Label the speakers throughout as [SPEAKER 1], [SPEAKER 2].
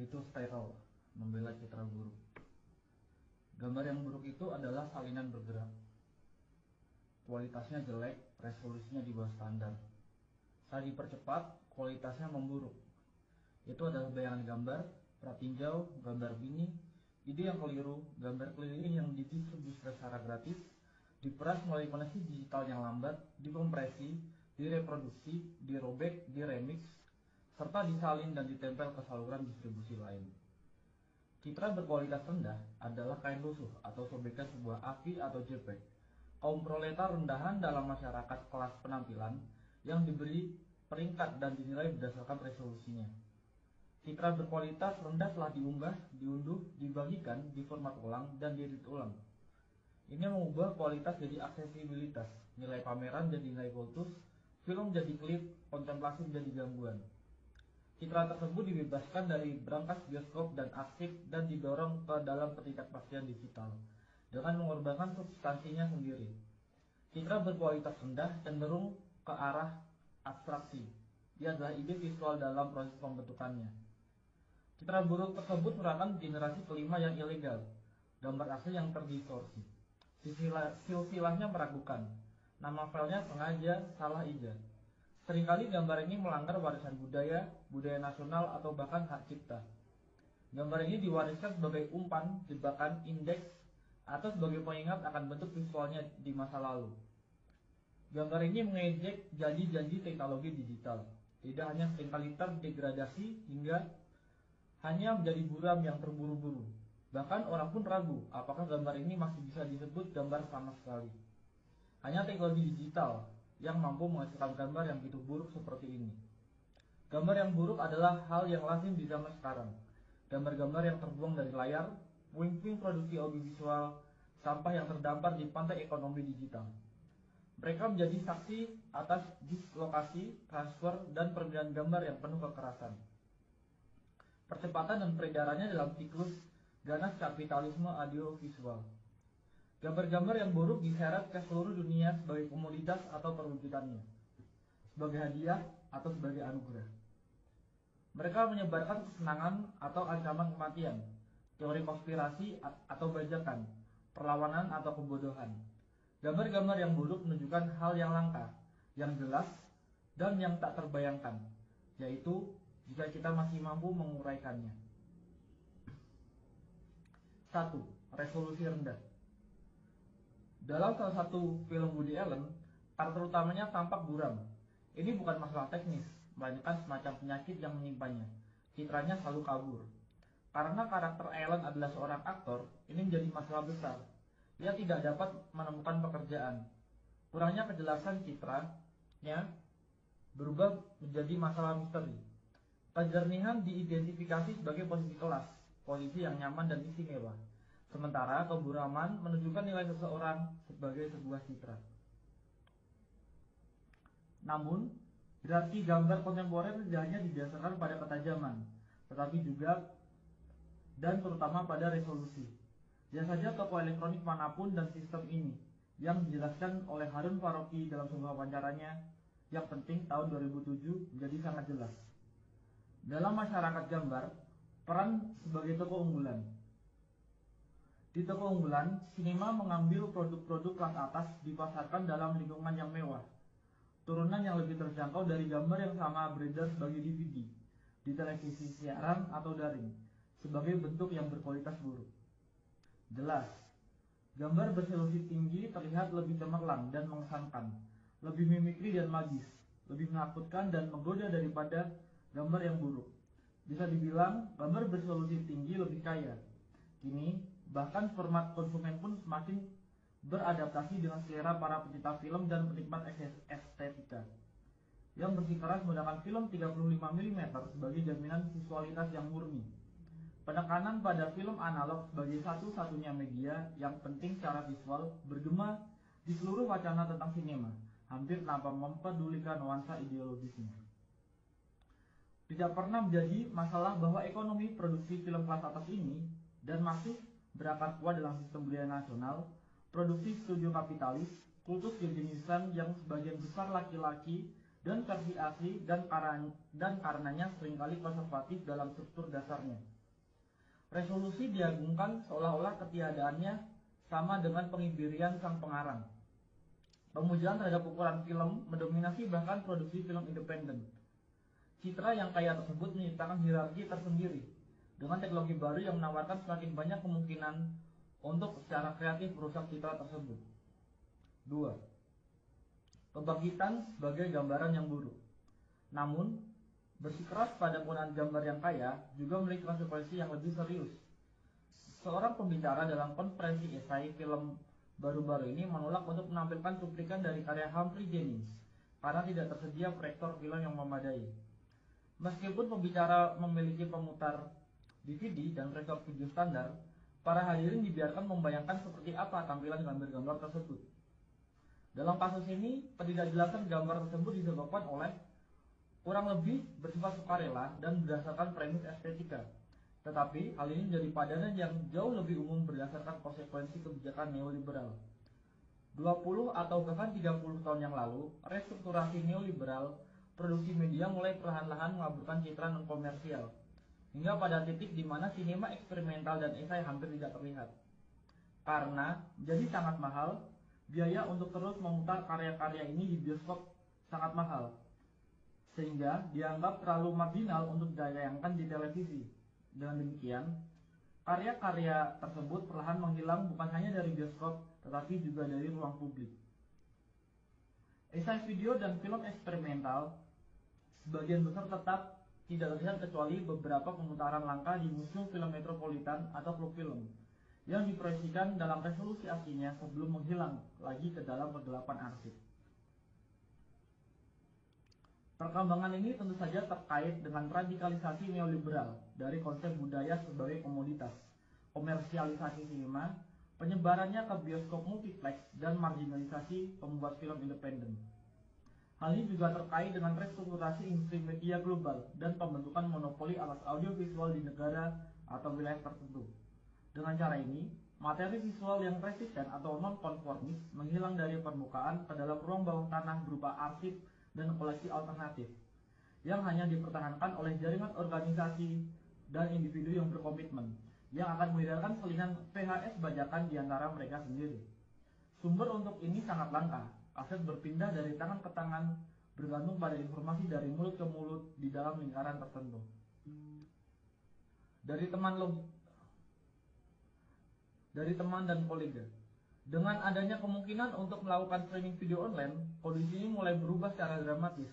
[SPEAKER 1] yaitu steril, membela citra buruk. Gambar yang buruk itu adalah salinan bergerak. Kualitasnya jelek, resolusinya di bawah standar. Saat dipercepat, kualitasnya memburuk. Itu adalah bayangan gambar, pratinjau, gambar bini, ide yang keliru, gambar keliling yang didistribusi secara gratis, diperas melalui koneksi digital yang lambat, dikompresi, direproduksi, dirobek, diremix, serta disalin dan ditempel ke saluran distribusi lain. Citra berkualitas rendah adalah kain lusuh atau sobekan sebuah AVI atau JPEG. Kaum proletar rendahan dalam masyarakat kelas penampilan yang diberi peringkat dan dinilai berdasarkan resolusinya. Citra berkualitas rendah telah diunggah, diunduh, dibagikan, diformat ulang, dan diedit ulang. Ini mengubah kualitas jadi aksesibilitas, nilai pameran jadi nilai kultus, film jadi klip, kontemplasi menjadi gangguan. Citra tersebut dibebaskan dari brankas bioskop dan arsip dan didorong ke dalam ketidakpastian digital dengan mengorbankan substansinya sendiri. Citra berkualitas rendah cenderung ke arah abstraksi. Dia adalah ide visual dalam proses pembentukannya. Citra buruk tersebut merupakan generasi kelima yang ilegal, gambar asli yang terdistorsi. Silsilahnya meragukan, nama filenya sengaja salah ija. Seringkali gambar ini melanggar warisan budaya, budaya nasional, atau bahkan hak cipta. Gambar ini diwariskan sebagai umpan, jebakan, indeks, atau sebagai pengingat akan bentuk visualnya di masa lalu. Gambar ini mengejek janji-janji teknologi digital. Tidak hanya seringkali terdegradasi hingga hanya menjadi buram yang terburu-buru. Bahkan orang pun ragu apakah gambar ini masih bisa disebut gambar sama sekali. Hanya teknologi digital yang mampu menghasilkan gambar yang begitu buruk seperti ini. Gambar yang buruk adalah hal yang lazim di zaman sekarang. Gambar-gambar yang terbuang dari layar, puing-puing produksi audiovisual, sampah yang terdampar di pantai ekonomi digital. Mereka menjadi saksi atas dislokasi, transfer, dan permintaan gambar yang penuh kekerasan. Percepatan dan peredarannya dalam siklus ganas kapitalisme audiovisual. Gambar-gambar yang buruk diseret ke seluruh dunia sebagai komoditas atau perwujudannya, sebagai hadiah atau sebagai anugerah. Mereka menyebarkan kesenangan atau ancaman kematian, teori konspirasi atau bajakan, perlawanan atau kebodohan. Gambar-gambar yang buruk menunjukkan hal yang langka, yang jelas, dan yang tak terbayangkan, yaitu jika kita masih mampu menguraikannya. 1. Resolusi rendah. Dalam salah satu film Woody Allen, karakter utamanya tampak buram. Ini bukan masalah teknis, melainkan semacam penyakit yang menyimpannya. Citranya selalu kabur. Karena karakter Allen adalah seorang aktor, ini menjadi masalah besar. Ia tidak dapat menemukan pekerjaan. Kurangnya kejelasan citranya berubah menjadi masalah misteri. Kejernihan diidentifikasi sebagai posisi kelas, posisi yang nyaman dan istimewa. Sementara keburaman menunjukkan nilai seseorang sebagai sebuah citra. Namun, berarti gambar kontemporer tidak hanya didasarkan pada ketajaman, tetapi juga dan terutama pada resolusi. Lihat saja toko elektronik manapun dan sistem ini, yang dijelaskan oleh Harun Faroki dalam sebuah wawancaranya yang penting tahun 2007 menjadi sangat jelas. Dalam masyarakat gambar, peran sebagai toko unggulan. Di toko unggulan, sinema mengambil produk-produk kelas atas dipasarkan dalam lingkungan yang mewah. Turunan yang lebih terjangkau dari gambar yang sama beredar sebagai DVD, di televisi siaran atau daring, sebagai bentuk yang berkualitas buruk. Jelas, gambar beresolusi tinggi terlihat lebih cemerlang dan mengesankan, lebih mimikri dan magis, lebih menakutkan dan menggoda daripada gambar yang buruk. Bisa dibilang, gambar beresolusi tinggi lebih kaya. Kini, bahkan format konsumen pun semakin beradaptasi dengan selera para pecinta film dan penikmat estetika yang bersikeras menggunakan film 35 mm sebagai jaminan visualitas yang murni. Penekanan pada film analog sebagai satu-satunya media yang penting secara visual bergema di seluruh wacana tentang sinema, hampir tanpa mempedulikan nuansa ideologisnya. Tidak pernah menjadi masalah bahwa ekonomi produksi film kelas atas ini dan masih berakar kuat dalam sistem budaya nasional, produksi studio kapitalis, kultus kejeniusan yang sebagian besar laki-laki dan versi asli dan karenanya seringkali konservatif dalam struktur dasarnya. Resolusi diagungkan seolah-olah ketiadaannya sama dengan pengibirian sang pengarang. Pemujaan terhadap ukuran film mendominasi bahkan produksi film independen. Citra yang kaya tersebut menciptakan hierarki tersendiri, dengan teknologi baru yang menawarkan semakin banyak kemungkinan untuk secara kreatif merusak citra tersebut. 2. Pembangkitan sebagai gambaran yang buruk. Namun, bersikeras pada penggunaan gambar yang kaya juga memiliki konsekuensi yang lebih serius. Seorang pembicara dalam konferensi esai film baru-baru ini menolak untuk menampilkan cuplikan dari karya Humphrey Jennings karena tidak tersedia proyektor film yang memadai. Meskipun pembicara memiliki pemutar DVD dan proyektor video standar, para hadirin dibiarkan membayangkan seperti apa tampilan gambar-gambar tersebut. Dalam kasus ini, ketidakjelasan gambar tersebut disebabkan oleh kurang lebih bersifat sukarela dan berdasarkan premis estetika. Tetapi hal ini menjadi padanan yang jauh lebih umum berdasarkan konsekuensi kebijakan neoliberal. 20 atau bahkan 30 tahun yang lalu, restrukturasi neoliberal produksi media mulai perlahan-lahan mengaburkan citra non-komersial, hingga pada titik di mana sinema eksperimental dan esai hampir tidak terlihat. Karena jadi sangat mahal, biaya untuk terus memutar karya-karya ini di bioskop sangat mahal, sehingga dianggap terlalu marginal untuk ditayangkan di televisi. Dengan demikian, karya-karya tersebut perlahan menghilang bukan hanya dari bioskop, tetapi juga dari ruang publik. Esai video dan film eksperimental sebagian besar tetap tidak terlihat kecuali beberapa pemutaran langka di museum film metropolitan atau klub film yang diproyeksikan dalam resolusi aslinya sebelum menghilang lagi ke dalam kegelapan arsip. Perkembangan ini tentu saja terkait dengan radikalisasi neoliberal dari konsep budaya sebagai komoditas, komersialisasi sinema, penyebarannya ke bioskop multiplex, dan marginalisasi pembuat film independen. Hal ini juga terkait dengan restrukturasi industri media global dan pembentukan monopoli alas audiovisual di negara atau wilayah tertentu. Dengan cara ini, materi visual yang resisten atau non-konformis menghilang dari permukaan ke dalam ruang bawah tanah berupa arsip dan koleksi alternatif yang hanya dipertahankan oleh jaringan organisasi dan individu yang berkomitmen yang akan mengedarkan salinan VHS bajakan di antara mereka sendiri. Sumber untuk ini sangat langka. Aset berpindah dari tangan ke tangan bergantung pada informasi dari mulut ke mulut di dalam lingkaran tertentu. Dari teman dan kolega. Dengan adanya kemungkinan untuk melakukan streaming video online, kondisi ini mulai berubah secara dramatis.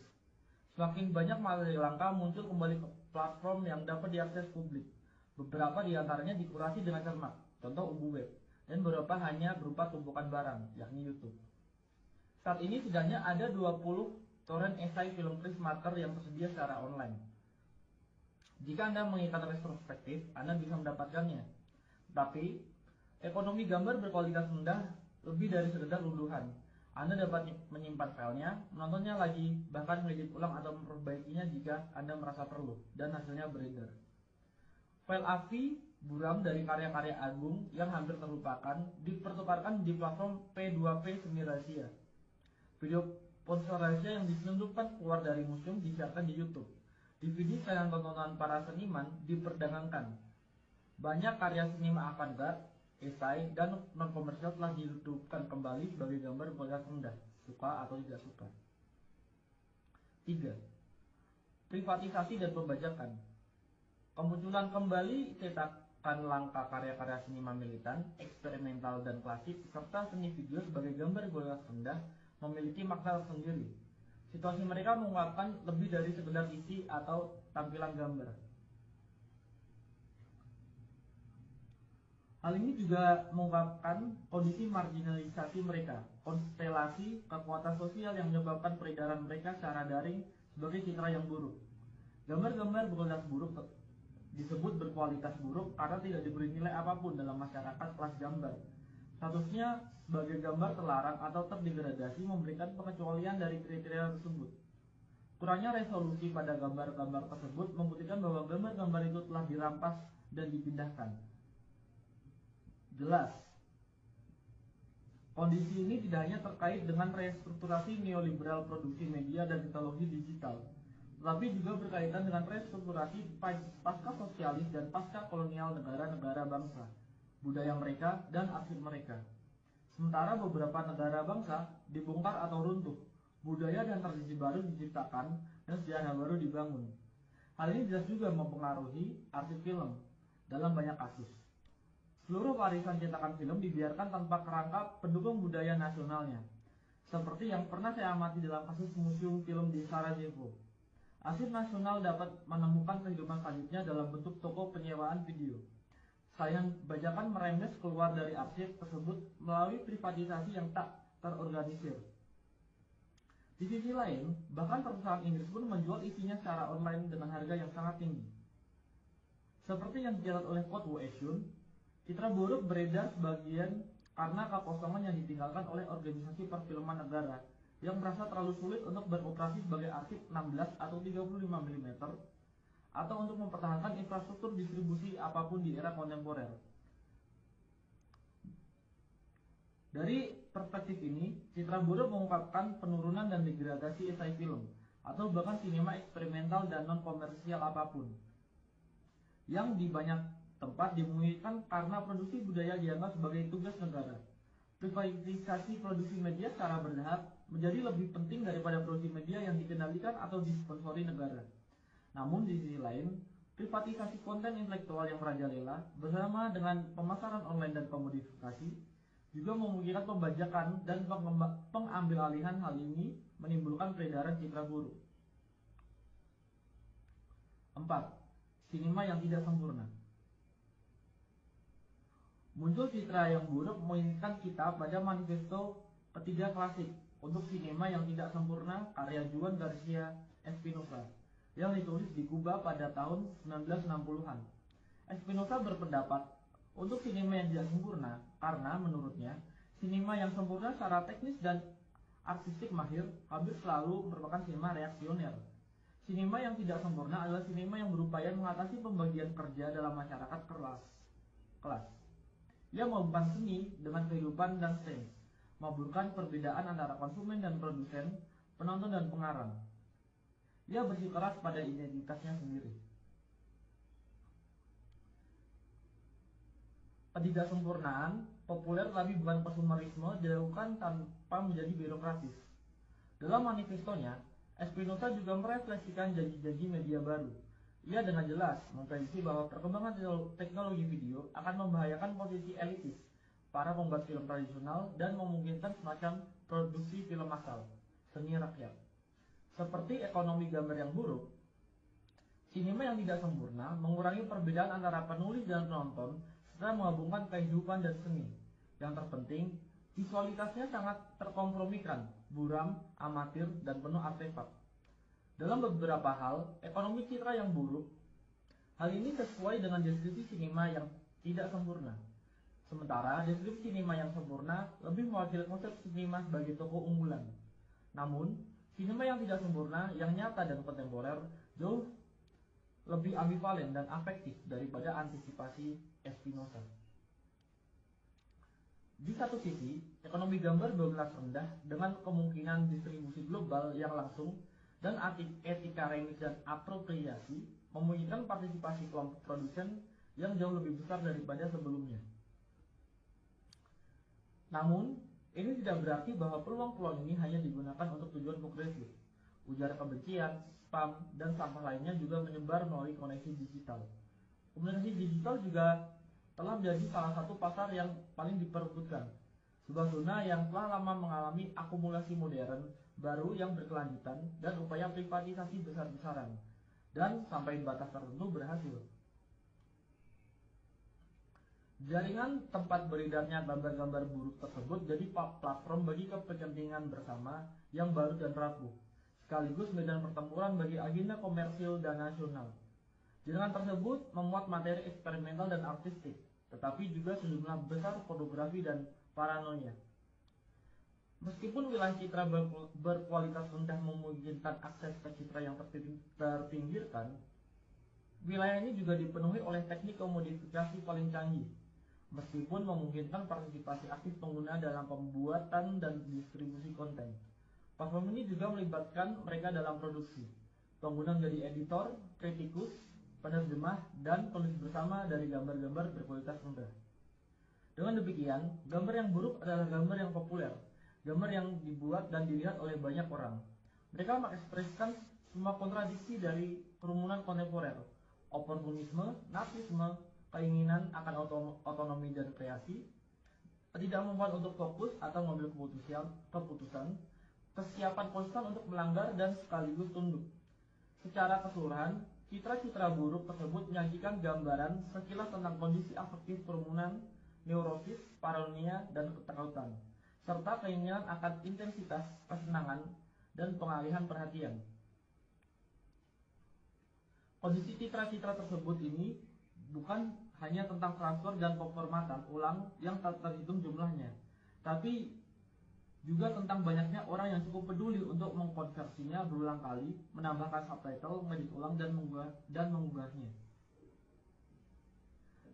[SPEAKER 1] Semakin banyak materi langka muncul kembali ke platform yang dapat diakses publik. Beberapa di antaranya dikurasi dengan cermat, contoh Umbu Web, dan beberapa hanya berupa tumpukan barang, yakni YouTube. Saat ini setidaknya ada 20 torrent esai film Prismatter yang tersedia secara online. Jika Anda menginginkan retrospektif, Anda bisa mendapatkannya. Tapi ekonomi gambar berkualitas rendah lebih dari sekedar unduhan. Anda dapat menyimpan filenya, menontonnya lagi, bahkan mengedit ulang atau memperbaikinya jika Anda merasa perlu, dan hasilnya beredar. File AVI buram dari karya-karya agung yang hampir terlupakan dipertukarkan di platform P2P semi rahasia. Video ponsel rahasia yang diselundupkan keluar dari museum disiarkan di YouTube. DVD saingan tontonan para seniman diperdagangkan. Banyak karya sinema avant-garde, esai, dan non-komersial telah dihidupkan kembali sebagai gambar kualitas rendah, suka atau tidak suka. 3. Privatisasi dan pembajakan. Kemunculan kembali cetakan langka karya-karya seniman militan, eksperimental, dan klasik, serta seni video sebagai gambar kualitas rendah memiliki makna tersendiri. Situasi mereka mengungkapkan lebih dari sekedar isi atau tampilan gambar. Hal ini juga mengungkapkan kondisi marginalisasi mereka, konstelasi kekuatan sosial yang menyebabkan peredaran mereka secara daring sebagai citra yang buruk. Gambar-gambar berkualitas buruk disebut berkualitas buruk karena tidak diberi nilai apapun dalam masyarakat kelas gambar. Statusnya sebagai gambar terlarang atau terdegradasi memberikan pengecualian dari kriteria tersebut. Kurangnya resolusi pada gambar-gambar tersebut membuktikan bahwa gambar-gambar itu telah dirampas dan dipindahkan. Jelas, kondisi ini tidak hanya terkait dengan restrukturasi neoliberal produksi media dan teknologi digital. tetapi juga berkaitan dengan restrukturasi pasca sosialis dan pasca kolonial negara-negara bangsa, budaya mereka, dan arsip mereka. Sementara beberapa negara bangsa dibongkar atau runtuh, budaya dan tradisi baru diciptakan, dan sejarah baru dibangun. Hal ini jelas juga mempengaruhi arsip film dalam banyak kasus. Seluruh warisan cetakan film dibiarkan tanpa kerangka pendukung budaya nasionalnya, seperti yang pernah saya amati dalam kasus museum film di Sarajevo. Arsip nasional dapat menemukan kehidupan selanjutnya dalam bentuk toko penyewaan video. Sayang bajakan merembes keluar dari arsip tersebut melalui privatisasi yang tak terorganisir. Di sisi lain, bahkan perusahaan Inggris pun menjual isinya secara online dengan harga yang sangat tinggi. Seperti yang dicatat oleh Code Washun, citra buruk beredar sebagian karena kekosongan yang ditinggalkan oleh organisasi perfilman negara yang merasa terlalu sulit untuk beroperasi sebagai arsip 16 atau 35 mm atau untuk mempertahankan infrastruktur distribusi apapun di era kontemporer. Dari perspektif ini, citra buruk mengungkapkan penurunan dan degradasi esai film atau bahkan sinema eksperimental dan non-komersial apapun yang di banyak tempat dimungkinkan karena produksi budaya dianggap sebagai tugas negara. Privatisasi produksi media secara bertahap menjadi lebih penting daripada produksi media yang dikendalikan atau disponsori negara. Namun di sisi lain, privatisasi konten intelektual yang merajalela bersama dengan pemasaran online dan komodifikasi juga memungkinkan pembajakan dan pengambilalihan. Hal ini menimbulkan peredaran citra buruk. 4. Sinema yang tidak sempurna. Muncul citra yang buruk mengingatkan kita pada manifesto ketiga klasik untuk sinema yang tidak sempurna karya Juan Garcia Espinosa yang ditulis di Kuba pada tahun 1960-an. Espinosa berpendapat untuk sinema yang tidak sempurna karena menurutnya sinema yang sempurna secara teknis dan artistik mahir hampir selalu merupakan sinema reaksioner. Sinema yang tidak sempurna adalah sinema yang berupaya mengatasi pembagian kerja dalam masyarakat kelas. Ia menghubungkan seni dengan kehidupan dan sains, mengaburkan perbedaan antara konsumen dan produsen, penonton dan pengarang. Ia bersikeras pada identitasnya sendiri. Ketidaksempurnaan populer tapi bukan konsumerisme dilakukan tanpa menjadi birokratis. Dalam manifestonya, Espinosa juga merefleksikan janji-janji media baru. Ia dengan jelas memprediksi bahwa perkembangan teknologi video akan membahayakan posisi elitis para pembuat film tradisional dan memungkinkan semacam produksi film massal, seni rakyat. Seperti ekonomi gambar yang buruk, sinema yang tidak sempurna mengurangi perbedaan antara penulis dan penonton serta menggabungkan kehidupan dan seni. Yang terpenting, visualitasnya sangat terkompromikan, buram, amatir, dan penuh artefak. Dalam beberapa hal, ekonomi citra yang buruk, hal ini sesuai dengan deskripsi sinema yang tidak sempurna. Sementara deskripsi sinema yang sempurna lebih mewakili konsep sinema sebagai toko unggulan. Namun, sinema yang tidak sempurna, yang nyata dan kontemporer, jauh lebih ambivalen dan afektif daripada antisipasi Espinosa. Di satu sisi, ekonomi gambar berkelas rendah dengan kemungkinan distribusi global yang langsung dan etika remix dan apropriasi memungkinkan partisipasi kelompok produsen yang jauh lebih besar daripada sebelumnya. Namun, ini tidak berarti bahwa peluang-peluang ini hanya digunakan untuk tujuan progresif. Ujar kebencian, spam, dan sampah lainnya juga menyebar melalui koneksi digital. Komunikasi digital juga telah menjadi salah satu pasar yang paling diperebutkan. Sebuah zona yang telah lama mengalami akumulasi modern baru yang berkelanjutan dan upaya privatisasi besar-besaran, dan sampai batas tertentu berhasil. Jaringan tempat beredarnya gambar-gambar buruk tersebut jadi platform bagi kepentingan bersama yang baru dan rapuh, sekaligus medan pertempuran bagi agenda komersil dan nasional. Jaringan tersebut memuat materi eksperimental dan artistik, tetapi juga sejumlah besar pornografi dan paranoia. Meskipun wilayah citra berkualitas rendah memungkinkan akses ke citra yang terpinggirkan, wilayah ini juga dipenuhi oleh teknik komodifikasi paling canggih, meskipun memungkinkan partisipasi aktif pengguna dalam pembuatan dan distribusi konten. Platform ini juga melibatkan mereka dalam produksi. pengguna menjadi editor, kritikus, penerjemah, dan penulis bersama dari gambar-gambar berkualitas rendah. Dengan demikian, gambar yang buruk adalah gambar yang populer, gambar yang dibuat dan dilihat oleh banyak orang. Mereka mengekspresikan semua kontradiksi dari kerumunan kontemporer, oportunisme, narsisme, keinginan akan otonomi dan kreasi, ketidakmampuan untuk fokus atau mengambil keputusan, kesiapan konstan untuk melanggar dan sekaligus tunduk. Secara keseluruhan, citra-citra buruk tersebut menyajikan gambaran sekilas tentang kondisi afektif kerumunan, neurosis, paranoia, dan ketakutan, serta keinginan akan intensitas kesenangan dan pengalihan perhatian. Kondisi citra-citra tersebut ini bukan hanya tentang transfer dan pemformatan ulang yang tak terhitung jumlahnya, tapi juga tentang banyaknya orang yang cukup peduli untuk mengkonversinya berulang kali, menambahkan subtitle, mengedit ulang, dan mengunggahnya.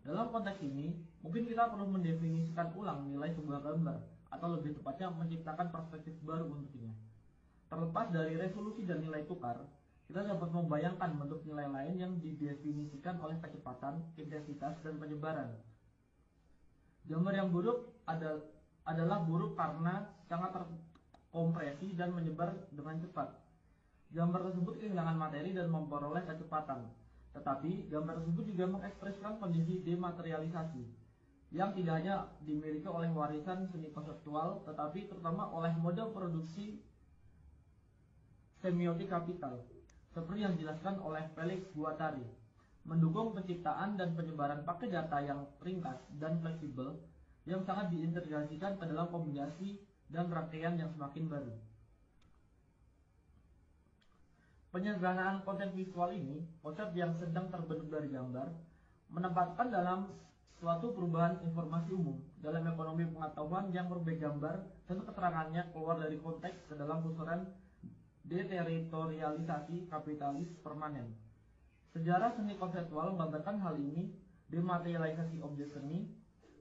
[SPEAKER 1] Dalam konteks ini, mungkin kita perlu mendefinisikan ulang nilai sebuah gambar, atau lebih tepatnya menciptakan perspektif baru untuknya. Terlepas dari resolusi dan nilai tukar, kita dapat membayangkan bentuk nilai lain yang didefinisikan oleh kecepatan, intensitas, dan penyebaran. Gambar yang buruk adalah buruk karena sangat terkompresi dan menyebar dengan cepat. Gambar tersebut kehilangan materi dan memperoleh kecepatan. Tetapi, gambar tersebut juga mengekspresikan kondisi dematerialisasi yang tidak hanya dimiliki oleh warisan seni konseptual, tetapi terutama oleh mode produksi semiotik kapital, seperti yang dijelaskan oleh Felix Guattari, mendukung penciptaan dan penyebaran paket data yang ringkas dan fleksibel yang sangat diintegrasikan ke dalam kombinasi dan rangkaian yang semakin baru. Penyederhanaan konten visual ini, konsep yang sedang terbentuk dari gambar, menempatkan dalam suatu perubahan informasi umum dalam ekonomi pengetahuan yang berbagai gambar dan keterangannya keluar dari konteks ke dalam pusaran deteritorialisasi kapitalis permanen. Sejarah seni konseptual menggambarkan hal ini dematerialisasi objek seni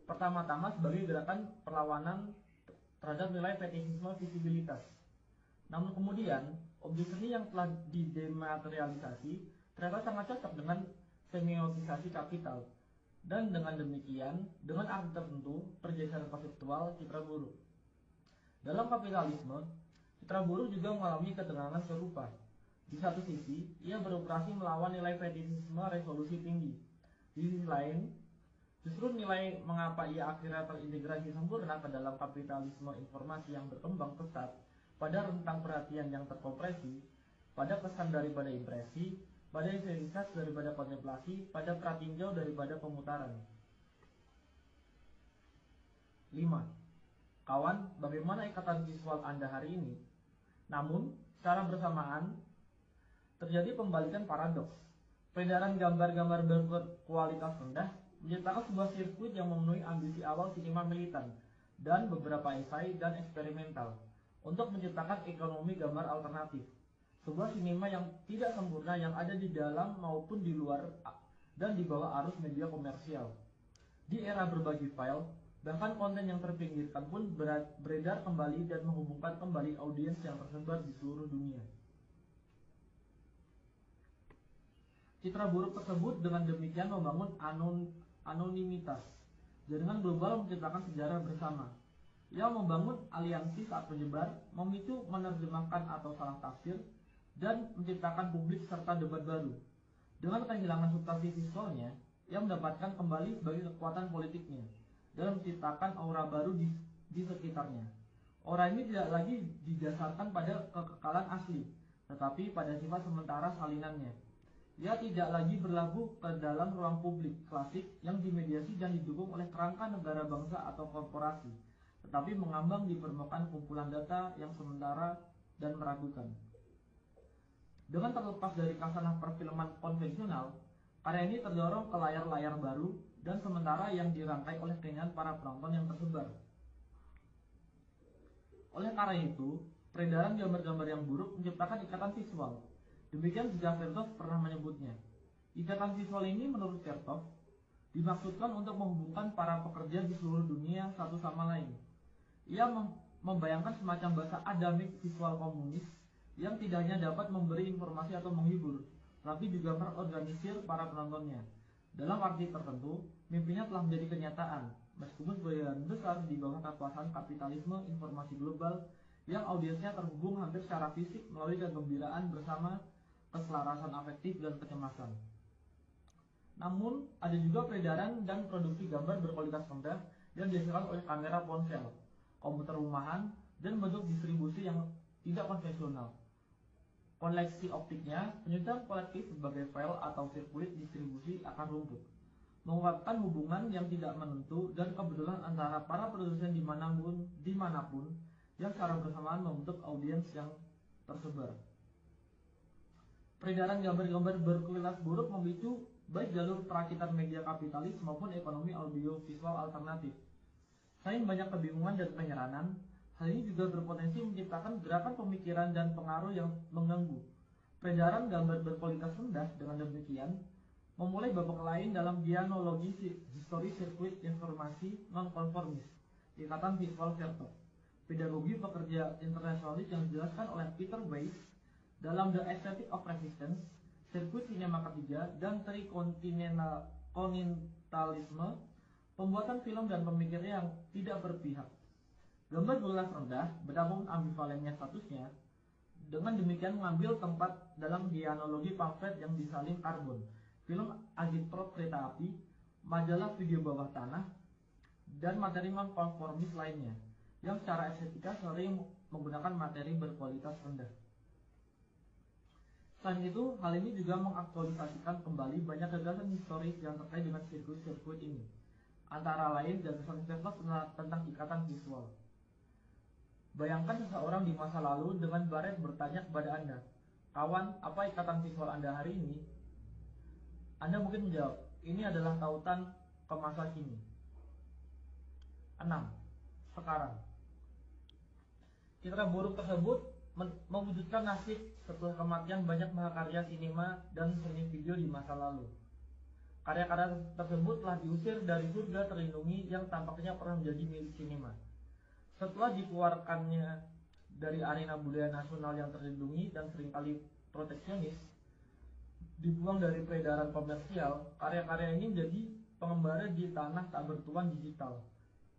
[SPEAKER 1] pertama-tama sebagai gerakan perlawanan terhadap nilai fetishisme visibilitas. Namun kemudian, objek seni yang telah didematerialisasi ternyata sangat cocok dengan semiotisasi kapital, dan dengan demikian, dengan arti tertentu, pergeseran konseptual citra buruk. Dalam kapitalisme, citra buruk juga mengalami ketegangan serupa. Di satu sisi, ia beroperasi melawan nilai fetishisme resolusi tinggi. Di sisi lain, justru nilai mengapa ia akhirnya terintegrasi sempurna ke dalam kapitalisme informasi yang berkembang pesat, pada rentang perhatian yang terkompresi, pada kesan daripada impresi, pada intensitas daripada kontemplasi, pada pratinjau daripada pemutaran. 5. Kawan, bagaimana ikatan visual Anda hari ini? Namun, secara bersamaan, terjadi pembalikan paradoks. Peredaran gambar-gambar berkualitas rendah menciptakan sebuah sirkuit yang memenuhi ambisi awal sinema militan dan beberapa esai dan eksperimental untuk menciptakan ekonomi gambar alternatif, sebuah sinema yang tidak sempurna yang ada di dalam maupun di luar dan di bawah arus media komersial. Di era berbagi file, bahkan konten yang terpinggirkan pun beredar kembali dan menghubungkan kembali audiens yang tersebar di seluruh dunia. Citra buruk tersebut dengan demikian membangun anonimitas. Jaringan global menciptakan sejarah bersama. Ia membangun aliansi saat menyebar, memicu menerjemahkan atau salah tafsir, dan menciptakan publik serta debat baru. Dengan kehilangan substansi visualnya, ia mendapatkan kembali sebagai kekuatan politiknya dan menciptakan aura baru di sekitarnya. Aura ini tidak lagi didasarkan pada kekekalan asli, tetapi pada sifat sementara salinannya. Ia tidak lagi berlabuh ke dalam ruang publik klasik yang dimediasi dan didukung oleh kerangka negara bangsa atau korporasi, tetapi mengambang di permukaan kumpulan data yang sementara dan meragukan. Dengan terlepas dari khasanah perfilman konvensional, karya ini terdorong ke layar-layar baru dan sementara yang dirangkai oleh keinginan para penonton yang tersebar. Oleh karena itu, peredaran gambar-gambar yang buruk menciptakan ikatan visual. Demikian juga Vertov pernah menyebutnya. Ikatan visual ini menurut Vertov dimaksudkan untuk menghubungkan para pekerja di seluruh dunia satu sama lain. Ia membayangkan semacam bahasa adamik visual komunis yang tidak hanya dapat memberi informasi atau menghibur, tapi juga terorganisir para penontonnya. Dalam arti tertentu, mimpinya telah menjadi kenyataan, meskipun sebagian besar di bawah kekuasaan kapitalisme informasi global yang audiensnya terhubung hampir secara fisik melalui kegembiraan bersama keselarasan afektif dan kecemasan. Namun, ada juga peredaran dan produksi gambar berkualitas rendah yang dihasilkan oleh kamera ponsel, komputer rumahan, dan bentuk distribusi yang tidak konvensional. Koleksi optiknya, penyusunan kolektif sebagai file atau sirkuit distribusi akan rumput, mengungkapkan hubungan yang tidak menentu dan kebetulan antara para produsen dimanapun yang secara bersamaan membentuk audiens yang tersebar. Peredaran gambar-gambar berkualitas buruk memicu baik jalur perakitan media kapitalis maupun ekonomi audiovisual alternatif. Selain banyak kebingungan dan penyeranan, hal ini juga berpotensi menciptakan gerakan pemikiran dan pengaruh yang mengganggu. Peredaran gambar berkualitas rendah dengan demikian memulai babak lain dalam dianologi histori sirkuit informasi non-konformis, Ikatan Visual Verto, pedagogi pekerja internasionalis yang dijelaskan oleh Peter Weiss dalam The Aesthetic of Resistance, sirkuit sinema ketiga, dan trikontinentalisme, pembuatan film dan pemikirnya yang tidak berpihak. Gambar berkualitas rendah, betapapun ambivalennya statusnya, dengan demikian mengambil tempat dalam dianologi pamflet yang disalin karbon, film agitprop kereta api, majalah video bawah tanah, dan materi non-konformis lainnya, yang secara estetika sering menggunakan materi berkualitas rendah. Selain itu, hal ini juga mengaktualisasikan kembali banyak gagasan historis yang terkait dengan sirkuit-sirkuit ini, antara lain gagasan Verto tentang ikatan visual. Bayangkan seseorang di masa lalu dengan baret bertanya kepada Anda, "Kawan, apa ikatan visual Anda hari ini?" Anda mungkin menjawab, "Ini adalah tautan ke masa kini." 6. Sekarang, citra buruk tersebut mewujudkan nasib setelah kematian banyak mahakarya sinema dan seni video di masa lalu. Karya-karya tersebut telah diusir dari surga terlindungi yang tampaknya pernah menjadi milik sinema. Setelah dikeluarkannya dari arena budaya nasional yang terlindungi dan seringkali proteksionis, dibuang dari peredaran komersial, karya-karya ini menjadi pengembara di tanah tak bertuan digital,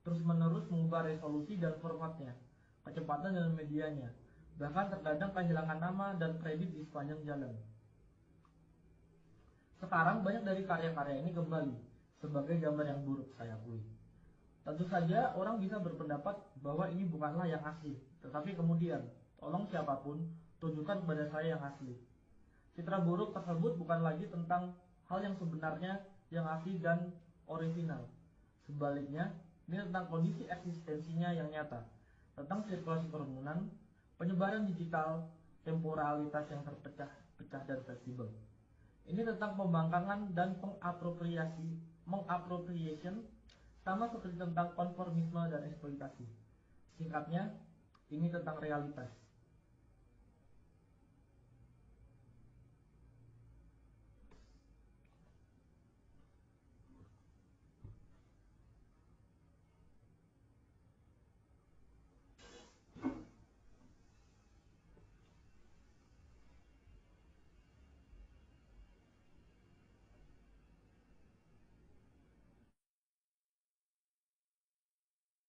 [SPEAKER 1] terus-menerus mengubah resolusi dan formatnya, kecepatan dan medianya, bahkan terkadang kehilangan nama dan kredit di sepanjang jalan. Sekarang banyak dari karya-karya ini kembali sebagai gambar yang buruk, saya akui. Tentu saja orang bisa berpendapat bahwa ini bukanlah yang asli, tetapi kemudian, tolong siapapun, tunjukkan kepada saya yang asli. Citra buruk tersebut bukan lagi tentang hal yang sebenarnya yang asli dan orisinal. Sebaliknya, ini tentang kondisi eksistensinya yang nyata, tentang sirkulasi kerumunan, penyebaran digital, temporalitas yang terpecah-pecah dan fleksibel. Ini tentang pembangkangan dan mengappropriation, sama seperti tentang konformisme dan eksploitasi. Singkatnya, ini tentang realitas.